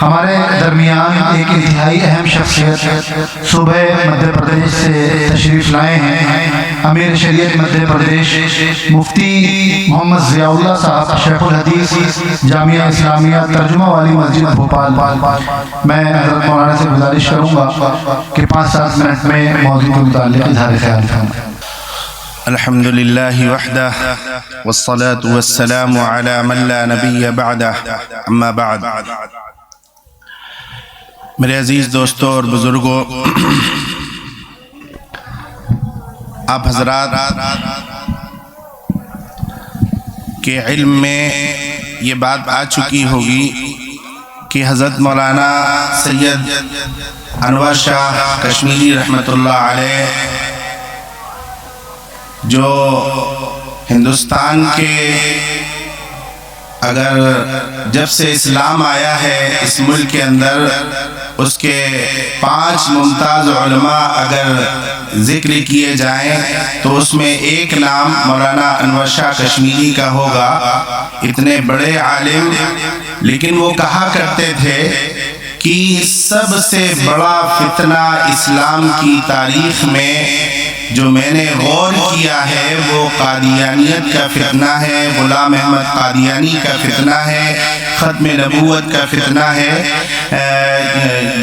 ہمارے درمیان ایک انتہائی اہم شخصیت صوبہ مدھیہ پردیش سے تشریف لائے ہیں۔ امیر شریعت مدھیہ پردیش مفتی محمد ضیاء اللہ صاحب، شیخ الحدیث جامعہ اسلامیہ ترجمہ والی مسجد بھوپال۔ میں حضرت مولانا سے گزارش کروں گا کہ 5-7 منٹ میں موضوع کے متعلق اظہار خیال فرمائیں۔ الحمد للہ وحدہ والصلاة والسلام علی من لا نبی بعدہ، اما بعد۔ میرے عزیز دوستوں اور بزرگوں، آپ حضرات کے علم میں یہ بات آ چکی ہوگی کہ حضرت مولانا سید انور شاہ کشمیری رحمۃ اللہ علیہ جو ہندوستان کے اگر جب سے اسلام آیا ہے اس ملک کے اندر، اس کے 5 ممتاز علماء اگر ذکر کیے جائیں تو اس میں ایک نام مولانا انور شاہ کشمیری کا ہوگا۔ اتنے بڑے عالم، لیکن وہ کہا کرتے تھے کہ سب سے بڑا فتنہ اسلام کی تاریخ میں جو میں نے غور کیا ہے وہ قادیانیت کا فتنہ ہے، غلام احمد قادیانی کا فتنہ ہے، ختم نبوت کا فتنہ ہے،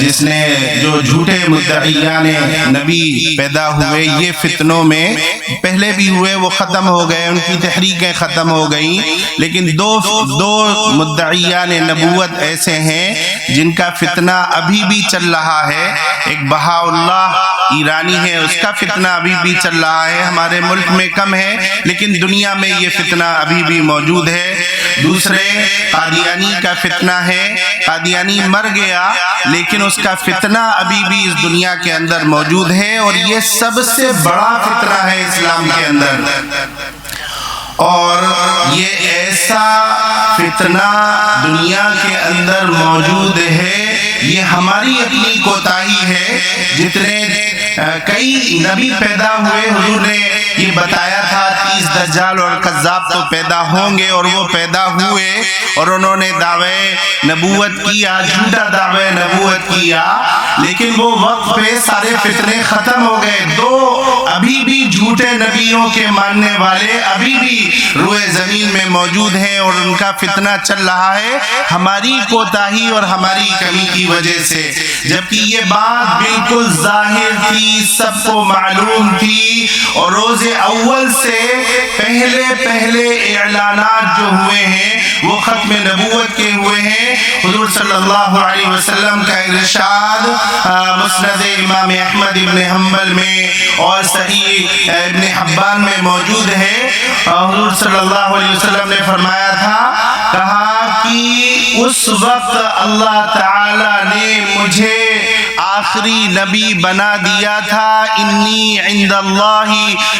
جس نے جو جھوٹے مدعیان نبی پیدا ہوئے، یہ فتنوں میں پہلے بھی ہوئے، وہ ختم ہو گئے، ان کی تحریکیں ختم ہو گئیں، لیکن دو مدعیان نبوت ایسے ہیں جن کا فتنہ ابھی بھی چل رہا ہے۔ ایک بہاء اللہ ایرانی ہے، اس کا فتنہ ابھی بھی چل رہا ہے، ہمارے ملک میں کم ہے لیکن دنیا میں یہ فتنہ ابھی بھی موجود ہے۔ دوسرے قادیانی کا فتنہ ہے، قادیانی مر گیا لیکن اس کا فتنہ ابھی بھی اس دنیا کے اندر موجود ہے، اور یہ سب سے بڑا فتنہ ہے اسلام کے اندر۔ اور یہ ایسا فتنہ دنیا کے اندر موجود ہے، یہ ہماری اپنی کوتاہی ہے۔ جتنے کئی نبی پیدا ہوئے، حضور نے یہ بتایا تھا 30 دجال اور کذاب تو پیدا ہوں گے، اور وہ پیدا ہوئے اور انہوں نے دعوے نبوت کیا، جھوٹا دعوے نبوت کیا، لیکن وہ وقت پہ سارے فتنے ختم ہو گئے۔ ابھی بھی جھوٹے نبیوں کے ماننے والے ابھی بھی روئے زمین میں موجود ہیں اور ان کا فتنہ چل رہا ہے، ہماری کوتاہی اور ہماری کمی کی وجہ سے۔ جبکہ یہ بات بالکل ظاہر تھی، سب کو معلوم تھی، اور روز اول سے پہلے اعلانات جو ہوئے ہیں وہ ختم نبوت کے ہوئے ہیں۔ حضور صلی اللہ علیہ وسلم کا ارشاد مسند امام احمد ابن حنبل میں اور صحیح ابن حبان میں موجود ہے۔ حضور صلی اللہ علیہ وسلم نے فرمایا تھا، کہا کہ اس وقت اللہ تعالی نے مجھے آخری نبی بنا دیا تھا، انی عند اللہ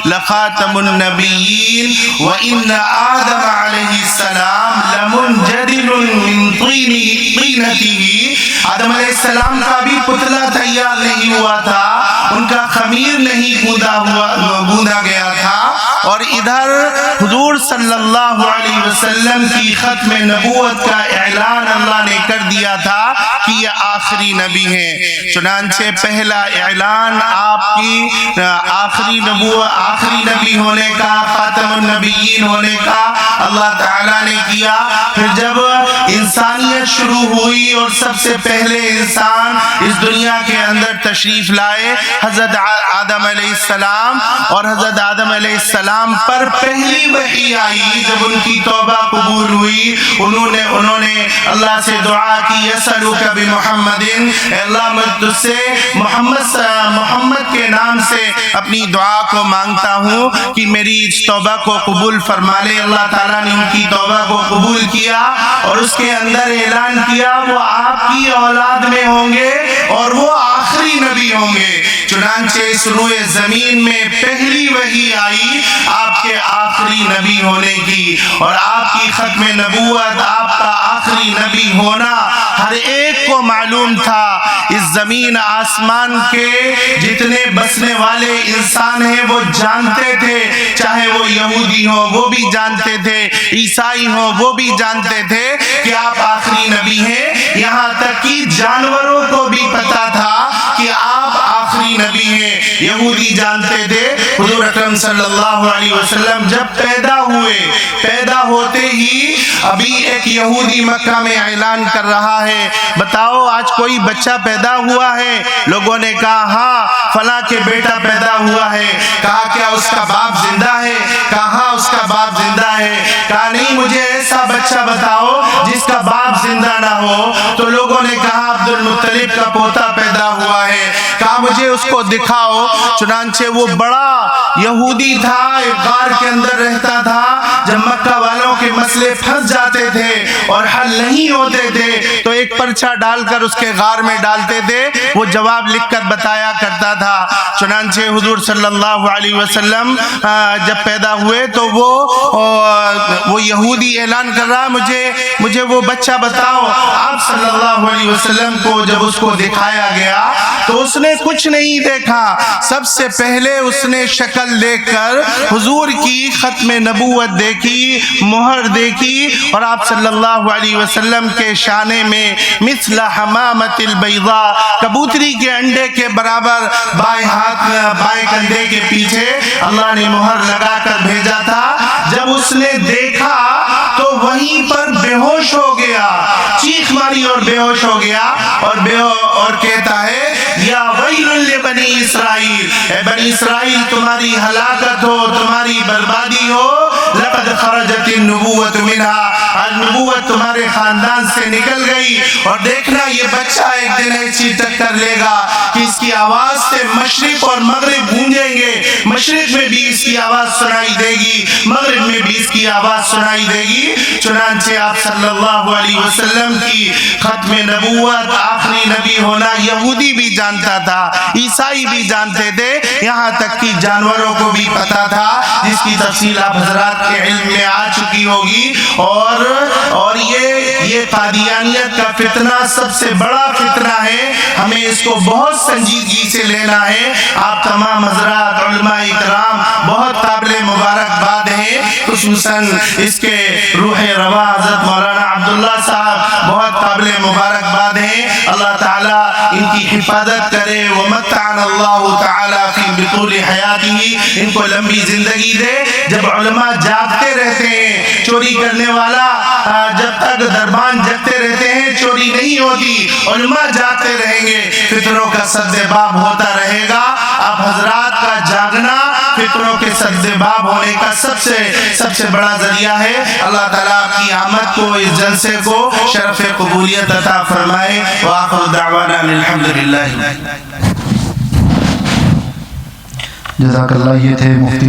لخاتم النبیین وان آدم علیہ السلام لمنجدل من طینتہ۔ آدم علیہ السلام کا بھی پتلا تیار نہیں ہوا تھا، ان کا خمیر نہیں گوندا گیا تھا، اور ادھر حضور صلی اللہ علیہ وسلم کی ختم نبوت کا اعلان اللہ نے کر دیا تھا کہ یہ آخری نبی ہیں۔ چنانچہ پہلا اعلان آپ کی آخری نبی ہونے کا، خاتم النبیین ہونے کا اللہ تعالیٰ نے کیا۔ پھر جب انسانیت شروع ہوئی اور سب سے پہلے انسان اس دنیا کے اندر تشریف لائے حضرت آدم علیہ السلام، اور حضرت آدم علیہ السلام پر پہلی وحی آئی جب ان کی توبہ قبول ہوئی، انہوں نے اللہ سے دعا کی، یسألک بمحمد، اے اللہ میں تجھ سے محمد کے نام سے اپنی دعا کو مانگتا ہوں کہ میری اس توبہ کو قبول فرما لے۔ اللہ تعالیٰ نے ان کی توبہ کو قبول کیا اور اس کے اندر اعلان کیا وہ آپ کی اولاد میں ہوں گے اور وہ آخری نبی ہوں گے۔ چنانچہ اس روئے زمین میں پہلی وحی آئی آپ کے آخری نبی ہونے کی، اور آپ کی ختم نبوت، آپ کا آخری نبی ہونا ہر ایک کو معلوم تھا، اس زمین آسمان کے جتنے بسنے والے انسان ہیں وہ جانتے تھے، چاہے وہ یہودی ہوں وہ بھی جانتے تھے، عیسائی ہوں وہ بھی جانتے تھے کہ آپ آخری نبی ہیں، یہاں تک کہ جانوروں کو بھی پتا تھا کہ آپ آخری نبی ہیں۔ یہودی جانتے تھے۔ حضور اکرم صلی اللہ علیہ وسلم جب پیدا ہوئے، پیدا ہوتے ہی ابھی ایک یہودی مکہ میں اعلان کر رہا ہے، بتاؤ آج کوئی بچہ پیدا ہوا ہے؟ لوگوں نے کہا ہاں فلاں کے بیٹا پیدا ہوا ہے۔ کہا کیا اس کا باپ زندہ ہے؟ کہا ہاں اس کا باپ زندہ ہے۔ کہا نہیں، مجھے ایسا بچہ بتاؤ جس کا باپ زندہ نہ ہو۔ تو لوگوں نے کہا عبد المطلب کا پوتا پیدا ہوا ہے۔ کہا مجھے اس کو دکھاؤ۔ چنانچہ وہ بڑا یہودی تھا، ایک غار کے اندر رہتا تھا۔ جب مکہ والوں کے مسئلے پھنس جاتے تھے اور حل نہیں ہوتے تھے تو ایک پرچہ ڈال کر اس کے غار میں ڈالتے تھے، وہ جواب لکھ کر بتایا کرتا تھا۔ چنانچہ حضور صلی اللہ علیہ وسلم جب پیدا ہوئے تو وہ یہودی اعلان کر رہا مجھے وہ بچہ بتاؤ۔ آپ صلی اللہ علیہ وسلم کو جب اس کو دکھایا گیا تو اس نے کچھ نہیں دیکھا، سب سے پہلے اس نے شکل دیکھ کر حضور کی ختم نبوت دیکھی، مہر دیکھی، اور آپ صلی اللہ علیہ وسلم کے شانے میں مثل حمامت البیضاء، کبوتری کے انڈے کے برابر بائیں ہاتھ بائیں کندھے کے پیچھے اللہ نے مہر لگا کر بھیجا تھا۔ جب اس نے دیکھا تو وہیں پر بے ہوش ہو گیا، چیخ ماری اور بے ہوش ہو گیا، اور کہتا ہے یا ویل لبنی اسرائیل، اے بنی اسرائیل تمہاری ہلاکت ہو، تمہاری بربادی ہو، لقد خرجت النبوت منها، آج نبوت تمہارے خاندان سے نکل گئی۔ اور دیکھنا یہ بچہ ایک دن ایسی ٹکر لے گا کہ اس کی آواز سے مشرق اور مغرب گونجیں گے، مشرق میں بھی اس کی آواز سنائی دے گی، مغرب میں بھی اس کی آواز سنائی دے گی۔ چنانچہ آپ صلی اللہ علیہ وسلم کی ختم نبوت، آخری نبی ہونا یہودی بھی جانتا تھا، عیسائی بھی جانتے تھے، یہاں تک کہ جانوروں کو بھی پتا تھا، جس کی تفصیل آپ حضرات کے علم میں آ چکی ہوگی۔ اور یہ قادیانیت کا فتنہ سب سے بڑا فتنہ ہے، ہمیں اس کو بہت سنجیدگی سے لینا ہے۔ آپ تمام حضرات علماء اکرام بہت قابل مبارکباد ہیں، خصوصاً اس کے روح رواں حضرت مولانا عبداللہ صاحب بہت قابل مبارکباد ہیں۔ اللہ تعالیٰ ان کی حفاظت کرے، ومتعنا اللہ تعالیٰ فی بطول حیاتہ، ان کو لمبی زندگی دے۔ جب علماء جاگتے رہتے ہیں، چوری کرنے والا جب تک دربان جگتے رہتے ہیں چوری نہیں ہوتی، علماء جاگتے رہیں گے، فتنوں کا سدباب ہوتا رہے گا۔ آپ حضرات کا جاگنا فتنوں کے سدباب ہونے کا سب سے بڑا ذریعہ ہے۔ اللہ تعالیٰ آپ کی آمد کو، اس جلسے کو شرف قبولیت عطا فرمائے۔ وآخر دعوانا الحمدللہ۔ جزاک اللہ۔ یہ تھے مفتی